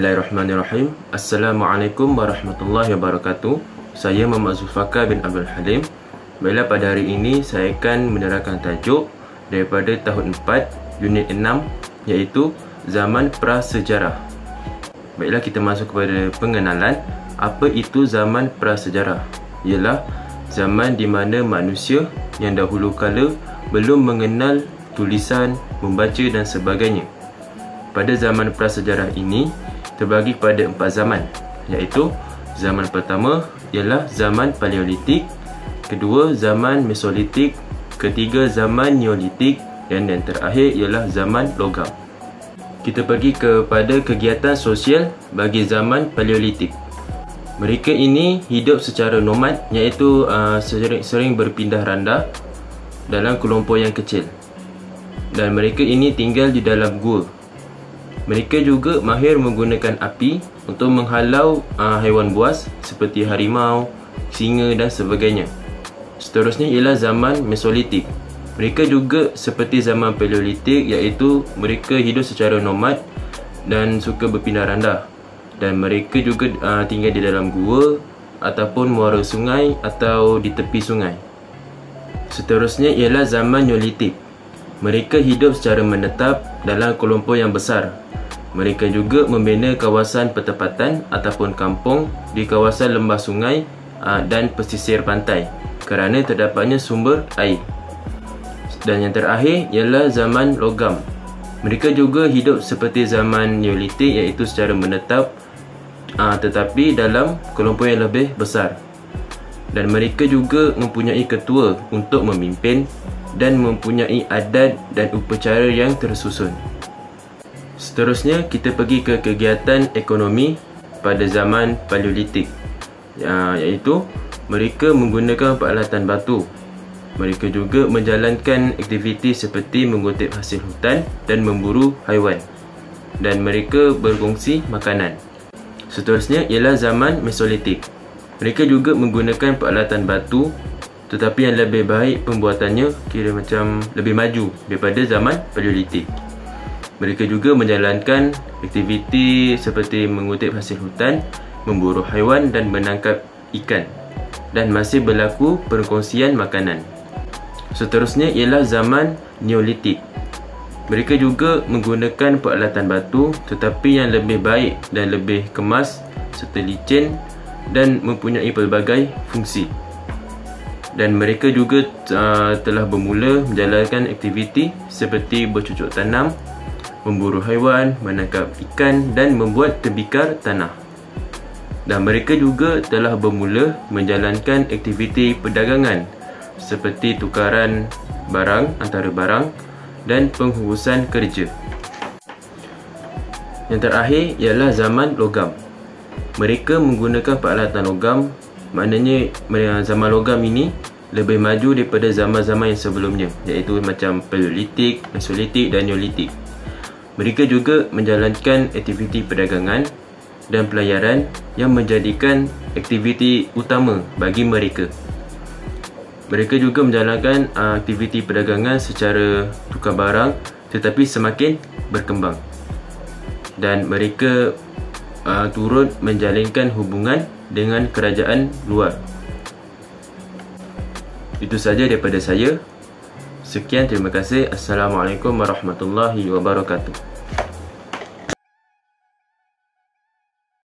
Bismillahirrahmanirrahim. Assalamualaikum warahmatullahi wabarakatuh. Saya Muhammad Zulfaqar bin Abdul Halim. Baiklah, pada hari ini saya akan menerangkan tajuk daripada tahun 4 unit 6, iaitu zaman prasejarah. Baiklah, kita masuk kepada pengenalan. Apa itu zaman prasejarah? Ialah zaman di mana manusia yang dahulu kala belum mengenal tulisan, membaca dan sebagainya. Pada zaman prasejarah ini terbagi kepada 4 zaman, iaitu zaman pertama ialah zaman Paleolitik, kedua zaman Mesolitik, ketiga zaman Neolitik dan yang terakhir ialah zaman Logam. Kita pergi kepada kegiatan sosial bagi zaman Paleolitik. Mereka ini hidup secara nomad, iaitu sering berpindah randa dalam kelompok yang kecil, dan mereka ini tinggal di dalam gua. Mereka juga mahir menggunakan api untuk menghalau haiwan buas seperti harimau, singa dan sebagainya. Seterusnya ialah zaman Mesolitik. Mereka juga seperti zaman Paleolitik, iaitu mereka hidup secara nomad dan suka berpindah randa. Dan mereka juga tinggal di dalam gua ataupun muara sungai atau di tepi sungai. Seterusnya ialah zaman Neolitik. Mereka hidup secara menetap dalam kelompok yang besar. Mereka juga membina kawasan pertempatan ataupun kampung di kawasan lembah sungai dan pesisir pantai kerana terdapatnya sumber air. Dan yang terakhir ialah zaman Logam. Mereka juga hidup seperti zaman Neolitik, iaitu secara menetap tetapi dalam kelompok yang lebih besar. Dan mereka juga mempunyai ketua untuk memimpin dan mempunyai adat dan upacara yang tersusun. Seterusnya kita pergi ke kegiatan ekonomi pada zaman Paleolitik, iaitu mereka menggunakan peralatan batu. Mereka juga menjalankan aktiviti seperti mengutip hasil hutan dan memburu haiwan, dan mereka berkongsi makanan. Seterusnya ialah zaman Mesolitik. Mereka juga menggunakan peralatan batu, tetapi yang lebih baik pembuatannya, kira macam lebih maju daripada zaman Paleolitik. Mereka juga menjalankan aktiviti seperti mengutip hasil hutan, memburu haiwan dan menangkap ikan, dan masih berlaku perkongsian makanan. Seterusnya ialah zaman Neolitik. Mereka juga menggunakan peralatan batu, tetapi yang lebih baik dan lebih kemas serta licin dan mempunyai pelbagai fungsi. Dan mereka juga telah bermula menjalankan aktiviti seperti bercucuk tanam, memburu haiwan, menangkap ikan dan membuat tembikar tanah. Dan mereka juga telah bermula menjalankan aktiviti perdagangan seperti tukaran barang antara barang dan penghurusan kerja. Yang terakhir ialah zaman Logam. Mereka menggunakan peralatan logam, maknanya zaman Logam ini lebih maju daripada zaman-zaman yang sebelumnya, iaitu macam Paleolitik, Mesolitik dan Neolitik. Mereka juga menjalankan aktiviti perdagangan dan pelayaran yang menjadikan aktiviti utama bagi mereka. Mereka juga menjalankan aktiviti perdagangan secara tukar barang, tetapi semakin berkembang. Dan mereka turut menjalinkan hubungan dengan kerajaan luar. Itu saja daripada saya. Sekian, terima kasih. Assalamualaikum warahmatullahi wabarakatuh.